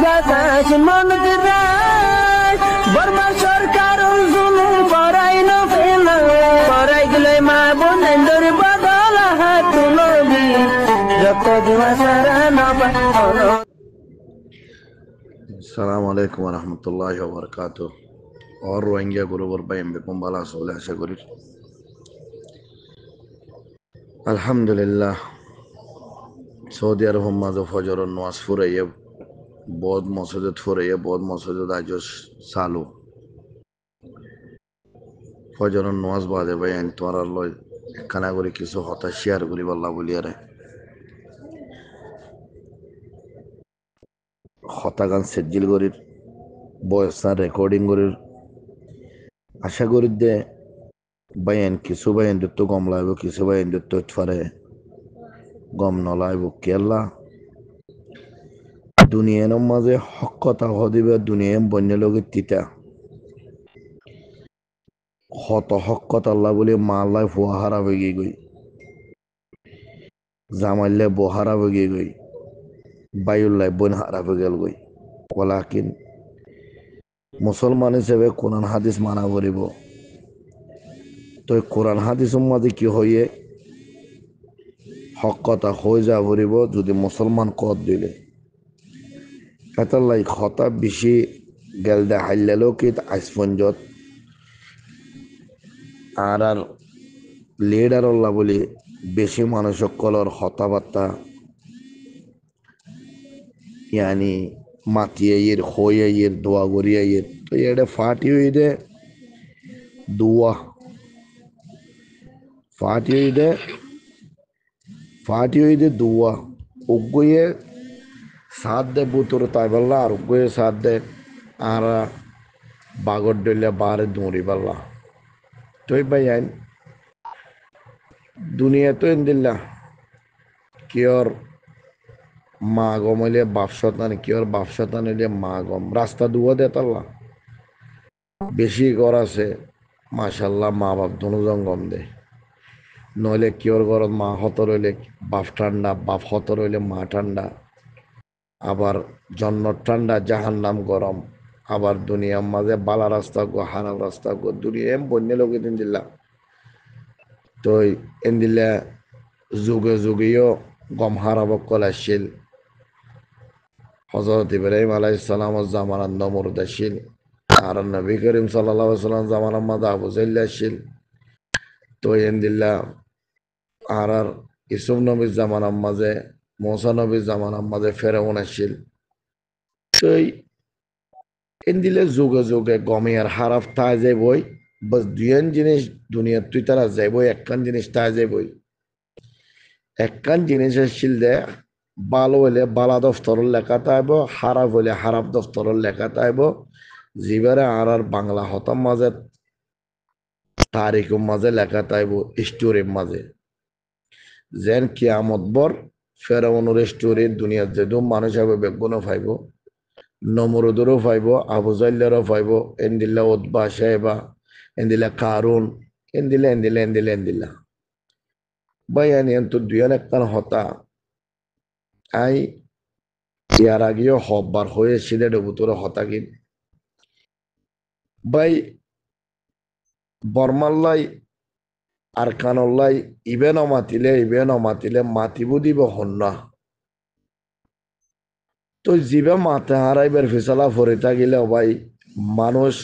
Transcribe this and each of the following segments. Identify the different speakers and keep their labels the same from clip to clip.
Speaker 1: বাতাস মনত রায় বর্মা সরকার জুলুম করাই না ফেলা করাই গেলে মা বোনেদের বদল হাত তুলবি যত দিবা সারা না পালো।
Speaker 2: আসসালামু আলাইকুম ওয়া রাহমাতুল্লাহি ওয়া বারাকাতুহু। और रोहिंग्या गुरुवर भाई बेकुम बाला सोले आशा करी अल्हम्दुलिल्लाह सऊदी अरब माजो फजर नमाज फुराइए बहुत मसजिद फुराइए बहुत मसजिद आज सालू फजर नमाज बादे भाई इन तुम्हारा लो खाना करी किसो होता शेयर करी बल्ला बोलिया रे होता गान सेजिल करी वॉइस रेकॉर्डिंग करी आशा करी दे Bayan kisu bayan ditto gom laibo kisu bayan ditto tfare gom no laibo kella duniya no maze hokkota hodibe duniya bonne loge tita hoto hokkota Allah boli malai fuhara begi goi zamalle bohara begi goi bayullai bon hara begel goi walakin musulman hisebe Quran hadis mana koribo তো কোরআন হাদিসের মাঝে কি হয়ে হক কথা হয়ে যা ভরিব যদি মুসলমান কদ দিলে এতার হতা বেশি গেল দে হাইলেও কি আইসপঞ্জত আর লিডার আল্লাহ বলি বেশি মানুষ কলর হতাবার্তা ইয়ানি মাতিয়ে ইয়ের হয়ে ইয়ের দোয়া করিয়া ইয়ের তো এটা ফাটি হয়ে দে দোয়া ফাটি হইতে দুয়া উগ্গয়ে সাত দে বুতর তাই বললা আর উগ্গয়ে সাত দে আর বাগর ডলে বারে দৌড়ি বললা তুই ভাই আইন দুনিয়া তো ইন্দিল্লা কিয়র মা গমলে বাপসতান কিয়র বাপসতান এলে মা গম রাস্তা দুয়া দে তাল্লা বেশি ঘর আছে মাশাল্লাহ মা বাপ দুজন গম দে নইলে কিয়র গরম মা হত রইলে বাপ ঠান্ডা বাপ হত রইলে মা ঠান্ডা আবার জন্ম ঠান্ডা জাহান নাম গরম আবার দুনিয়ার মাঝে বালা রাস্তা গো হারাম রাস্তা গো দুনিয়া এম বন্য লোক দিন দিল্লা তো এন দিলে যুগে যুগেও গম হারাব কলাশীল হজরত ইব্রাহিম আলাইহিস সালামের জামানার নমরুদ আসিল আর নবী করিম সাল্লাল্লাহু আলাইহি ওয়াসাল্লাম জামানার মাঝে আবু জাহল আসিল তো এন দিল্লা আর ইসুফ নবীর জামানার মাঝে মূসা নবীর জামানার মাঝে ফেরাউন আসিল তো এন দিলে যুগে যুগে গমে আর হারাফ তাই যাইবই বাস দুইয়ান জিনিস দুনিয়ার তুই তারা যাইবই একখান জিনিস তাই যাইবই একখান জিনিস আসছিল দে ভালো হইলে বালা দফতরের লেখা তাইব হারাপ হইলে হারাপ দফতরের লেখা তাইব জিবারে আর বাংলা হতাম মাঝে তারিখের মাঝে লেখা তাইব স্টোরির মাঝে যেন কিয়ামত বর ফেরাউনের স্টোরি দুনিয়ার যেদু মানুষ হবে বেগুনও পাইব নমরুদেরও পাইব আবু জাহলেরও পাইব এন্দিল্লা উতবা সাহেবা এন্দিল্লা কারুন এন্দিল্লা ভাই আনি তো দুইয়ান একখান হতা আই ইয়ার আগেও হববার হয়ে সিলেটের ভিতরে হতা কিন ভাই বর্মাল্লাই আর কানল্লাই ইবেন মাতিলে মাতিব দিব হন্না তো জিবে মাতে হারাইবার ফিসালা ফরে থাকিলে ভাই মানুষ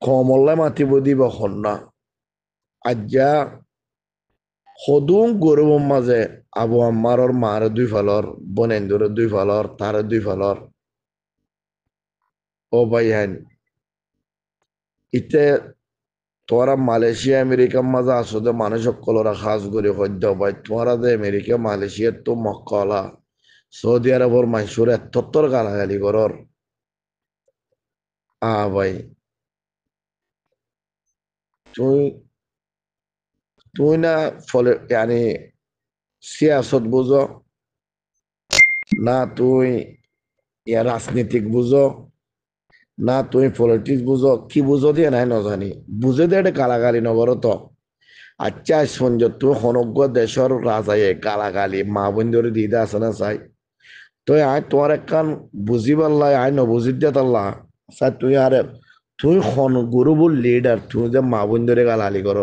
Speaker 2: কমল্লাই মাতিব দিব হন্না আজ্জা সদুম গরুর মাঝে আবু আম্মারর মারে দুই ফালর বনেন্দুরের দুই ফালর তারে দুই ফালর ও ভাই হ্যান ইতে তোরা মালয়েশিয়া আমেরিকার মাঝে আসলে মানুষ সকলরা খাস করে সদ্য ভাই তোরা যে আমেরিকা মালয়েশিয়ার তো মক্কলা সৌদি আরবর মাইসুর এত্তর গালাগালি করর ভাই তুই না ফলে yani সিয়াসত বুঝো না তুই রাজনীতিক বুঝো না তুই পলিটিক্স বুঝো কি বুঝো দিয়ে নাই নজানি বুঝে দে এটা গালাগালি নগর তো আচ্ছা সঞ্জ তুই সমগ্র দেশের রাজায় গালাগালি মা বোন ধরে দিদা আছে না চাই তো আয় তোমার একখান বুঝি পারলাই আয় নবুঝি দিয়ে তাল্লা স্যার তুই আরে তুই খন গুরুবুল লিডার তুই যে মা বোন ধরে গালালি কর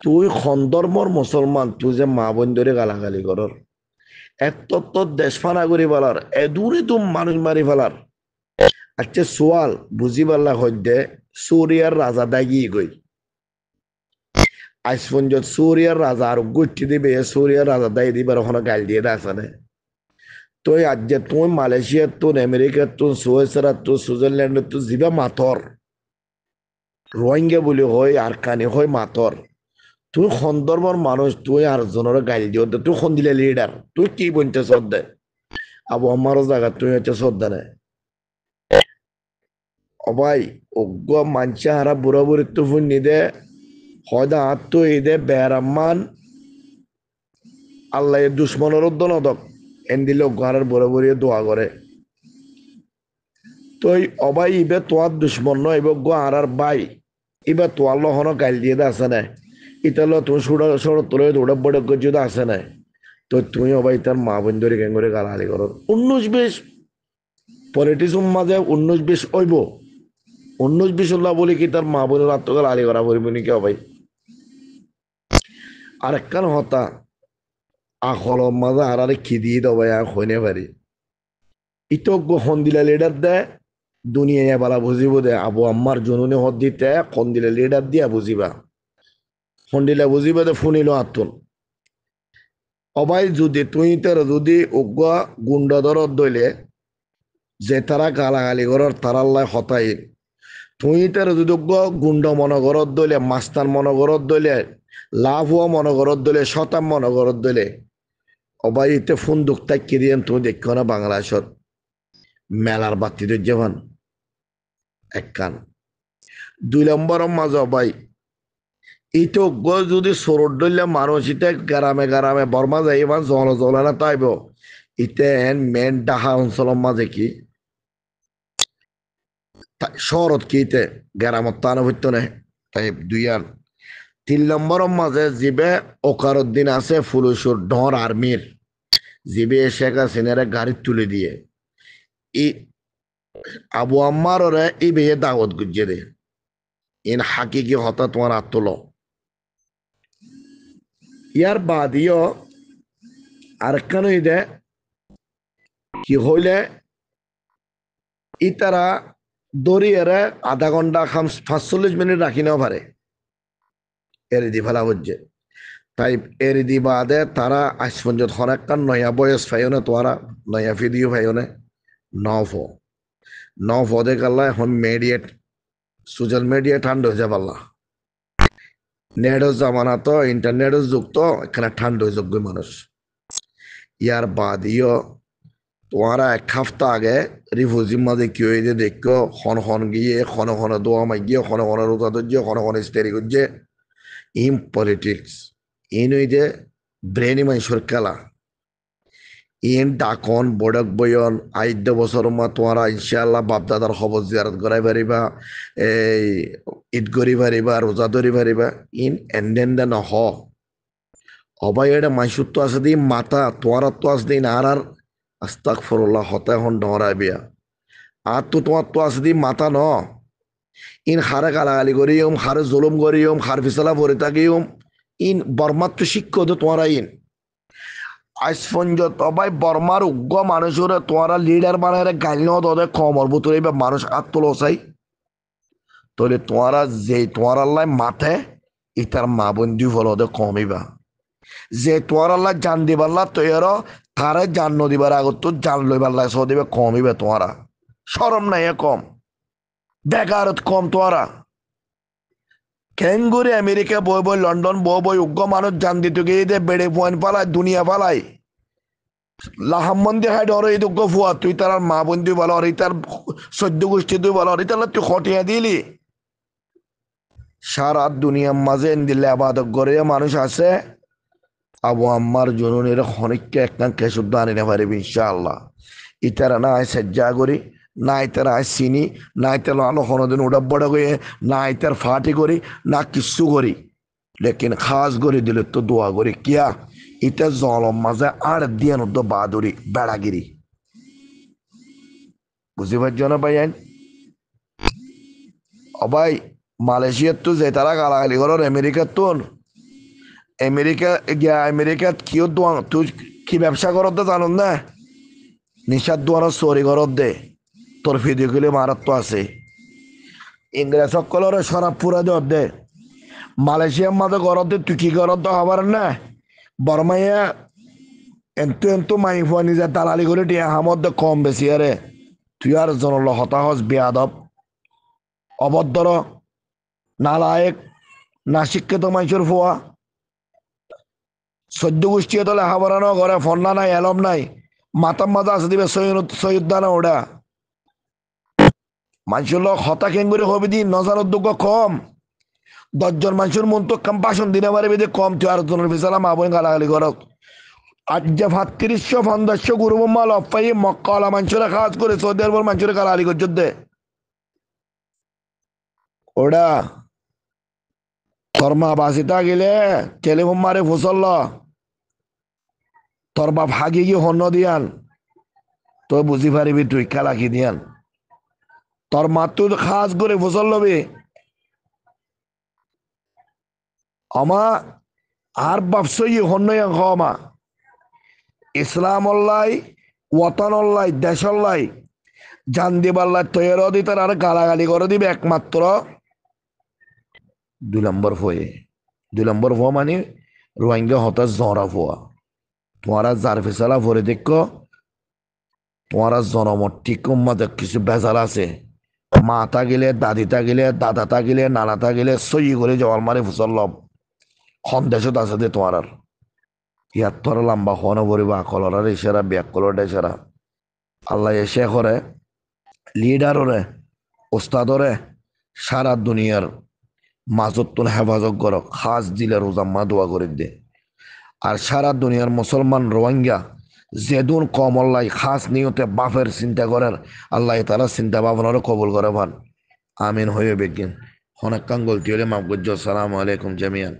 Speaker 2: তুই সন্দর্ভর মুসলমান তুই যে মা বোন ধরে গালাগালি কর এত দেশ ফানা করি ফেলার এদূরে তুম মানুষ মারি ফেলার আচ্ছা সোয়াল বুঝি পারলা হইতে সুরিয়ার রাজা দাগি গই আজ পর্যন্ত সুরিয়ার রাজা আর গুটি দিবে সুরিয়ার রাজা দায়ী দিবার ওখানে গাল দিয়ে আসে তুই আজ যে তুই মালয়েশিয়ার তুই আমেরিকার তুই সুইজারল্যান্ড তুই সুইজারল্যান্ডের তুই যাবা মাথর রোহিঙ্গা বলি হয় আর কানি হয় মাথর তুই সন্দর্ভর মানুষ তুই আর জনের গাইল দিও তুই খন দিলে লিডার তুই কি বলতে শ্রদ্ধা আবু আমারও জায়গা তুই হচ্ছে শ্রদ্ধা নেই অবাই অজ্ঞ মানছে হারা বুড়া বুড়ি তো ফুন নিদে হয়তো হাত তো ঈদে বেড়াম্মান আল্লাহ দুশ্মনের উদ্দনদক এন দিলে অজ্ঞ হারার বুড়া বুড়ি দোয়া করে তো অবাই ইবে তোয়ার দুশ্মন নয় অজ্ঞ হারার বাই ইবে তোয়ার লহনো গাইল দিয়ে আছে না ইতালো তুমি সড়ক তোলে দৌড়া বড় যদি আছে না তো তুমি অবাই তার মা বোন ধরে কেন করে গালালি করো 19-20 পলিটিক্স মাঝে 19-20 ওইব 19-20 বলি কি তার মা বোনের আত্মকাল আলি করা পড়িব নাকি অবাই আর একখান হতা আখল মাঝে আর আরে খিদি দবাই আর হইনে পারি ইতো হন্দিলা লিডার দে দুনিয়া বালা বুঝিব দে আবু আম্মার জনুনে হদ দিতে হন্দিলা লিডার দিয়া বুঝিবা হন্দিলা বুঝিবা দে ফুনিল আত্মন অবাই যদি তুই তার যদি উগ্র গুন্ডাদর দইলে যে তারা গালাগালি করার তারাল্লাহ হতাই তুই তার যদি উগ্র গুন্ড মনগরত দইলে মাস্তান মনগরত দইলে লাভ হওয়া মনগরত দইলে শতাম মনগরত দইলে অবাই ইতে ফোন দুঃখটা কিরিয়েন তুমি দেখো না বাংলাদেশত মেলার বাতি যেমন এক কান 2 নম্বরের মাঝে অবাই ইতো যদি সরট দইলে মানুষ ইতে গ্রামে গ্রামে বর্মা যাই এবার জল না তাইব ইতে মেন ডাহা অঞ্চলের মাঝে কি শহরত কি ইতে গ্রামত তানো হইতো না তাই 3 নম্বরের মাঝে জিবে ওকারুদ্দিন আছে ফুলুসুর ডর আর্মির জিবে শেখ হাসিনারে গাড়ি তুলে দিয়ে ই আবু আম্মার ওরে ই বেয়ে দাওয়াত গুজে দে ইন হাকিকি হতা তোমার আত্মল ইয়ার বাদিও আর কেন দে কি হইলে ই তারা দড়িয়ে আধা ঘন্টা 45 মিনিট রাখি নেওয়া পারে এর দি ফেলা হচ্ছে তাই এর দি বাদে তারা আজ পর্যন্ত হরেকান নয়া বয়স ফাইও তোরা নয়া ভিডিও ফাইও নফ দে কাল্লা এখন মিডিয়েট সোশ্যাল মিডিয়া ঠান্ডা হয়ে যাব আল্লাহ নেটের জামানা তো ইন্টারনেটের যুগ তো এখানে ঠান্ডা হয়ে যোগ্য মানুষ ইয়ার বাদিও তোমরা 1 সপ্তাহ আগে রিফিউজি মাঝে কি হয়ে দেখো খন গিয়ে খন দোয়া মাই গিয়ে খন রোজা ধরছে খন স্টেরি করছে ইন পলিটিক্স ইন ওই যে ব্রেনি মানুষের খেলা ইন ডাকন বডক বয়ন 8 বছর মা তোমরা ইনশাআল্লাহ বাপদাদার খবর জিয়ারত করাই পারিবা এই ঈদ করি পারিবা রোজা ধরি পারিবা ইন এন্ডেন্ডা নহ অবাই এটা মাইসুর তো আছে দি মাতা তোমরা তো আছে দিন আর আস্তাগফিরুল্লাহ হতা হন ডরাই বিয়া আর তো তোমার তো আছে দি মাতা ন ইন হারে গালাগালি করিম হারে জুলুম করিম হার ফিসালা ভরে থাকিম ইন বর্মার তো শিক্ষক তোমরা ইন আজ পর্যন্ত ভাই বর্মার উগ্র মানুষের তোমরা লিডার বানায় গাইল তোদের কমর ভিতরে মানুষ আত্মল চাই তাহলে তোমরা যে তোমার আল্লাহ মাথে ইতার মা বন্ধু ফলতে কমিবা যে তোমার আল্লাহ জান দিবাল্লা তৈর তারে জান দিবার আগত তো জান লইবার সহ দিবে কমিবে তোমরা শরম নাই কম বেকারত কম তোমরা কেঙ্গুরি আমেরিকা বই লন্ডন বই উগ্র মানুষ জান দিত গিয়ে বেড়ে পয়েন্ট পালায় দুনিয়া পালাই লাহাম্মন্দি হাই ডর এই দুঃখ ফুয়া তুই তার মা বন্ধু বলো আর তার 14 গোষ্ঠী তুই বলো আর তাহলে তুই খটিয়া দিলি সারা দুনিয়ার মাঝে দিলে আবাদক করে মানুষ আছে আবু আম্মার জননের অনেককে একটা কেশুদ্ধ আনি না পারিবি ইনশাআল্লাহ ইতারা না আয় সজ্জা করি না ইতারা আয় চিনি না ইতার আলো কোনোদিন উড়াব বড় করে না ইতার ফাটি করি না কিচ্ছু করি লেকিন খাস করে দিলে তো দোয়া করি কিয়া ইটা জলম মাঝে আর দিয়ে নদ্য বাহাদুরি বেড়াগিরি বুঝি পারছো না ভাই অবাই মালয়েশিয়ার তো যে তারা গালাগালি করর আমেরিকার তো আমেরিকাত কিয় দোয়ান তুই কি ব্যবসা করত দে জানুন না নিশার দোয়ানো চুরি করত দে তোর ভিডিও গুলি মারাত তো আছে ইংরেজ সকলের শরাব পুরা দেওয়ার দে মালয়েশিয়ার মাঝে গরত দে তুই কি করত দে হবার না বর্মাইয়া এন্তু মাই ফুয়া নিজে দালালি করে টিয়া হামদ দে কম বেশি আরে তুই আর জনল হতাহস বেয়াদব অভদ্র নালায়েক না শিক্ষিত মানুষের ফুয়া 14 গোষ্ঠী তো লেখাপড়ানো ঘরে ফন্না নাই এলম নাই মাতাম মাজা আছে দিবে সৈয়দানা ওটা মানুষের লোক হতা কেন করে হবে দিন নজার উদ্যোগ কম 10 জন মানুষের মন তো কম বাসন দিনে পারবে যে কম তুই আর জনের বিশালা মা বোন গালাগালি করক আজ যে 3500 গুরু মাল অফাই মক্কালা মানুষেরা কাজ করে সৌদি আরবের মানুষেরা গালাগালি করছে দে ওটা তোর মা বাসিতা গেলে টেলিফোন মারে ফুসল তোর বাপ হাগি গিয়ে হন্য দিয়ান তো বুঝি পারিবি তুই খেলা কি দিয়ান তোর মা তুই খাস করে ফুসল লবি আমা আর বাপসই হন্যই আমা ইসলাম অল্লাই ওয়াতন অল্লাই দেশ অল্লাই জান দিবাল্লাই তৈর দিতার আর গালাগালি করে দিবে একমাত্র 2 নম্বর ফয়ে 2 নম্বর ফোয়া মানে রোহিঙ্গা হতাশ জরা ফোয়া তোমারা যার ফেসালা ভরে দেখো তোমারা জনমত ঠিক মাঝে কিছু বেজাল আছে মাতা গেলে দাদিতা গেলে দাদাতা গেলে নানাতা গেলে সই করে জওয়াল মারে ফুসল লব সন্দেশত আছে দে তোমার আর ইয়াত তোর লম্বা হওয়ানো ভরিবা কলরার ইশারা ব্যাক কলর ইশারা আল্লাহ এসে করে লিডাররে ওস্তাদরে সারা দুনিয়ার মাজত তুন হেফাজত কর খাস দিলে রোজাম্মা দোয়া করে দে আর সারা দুনিয়ার মুসলমান রোহিঙ্গা যেদুন কম আল্লাহ খাস নিয়তে বাপের চিন্তা করেন আল্লাহ তারা চিন্তা ভাবনারও কবুল করে ভান আমিন হয়ে বেগিন অনেক কাঙ্গলতি হলে মাফ করজ আসসালামু আলাইকুম জামিয়ান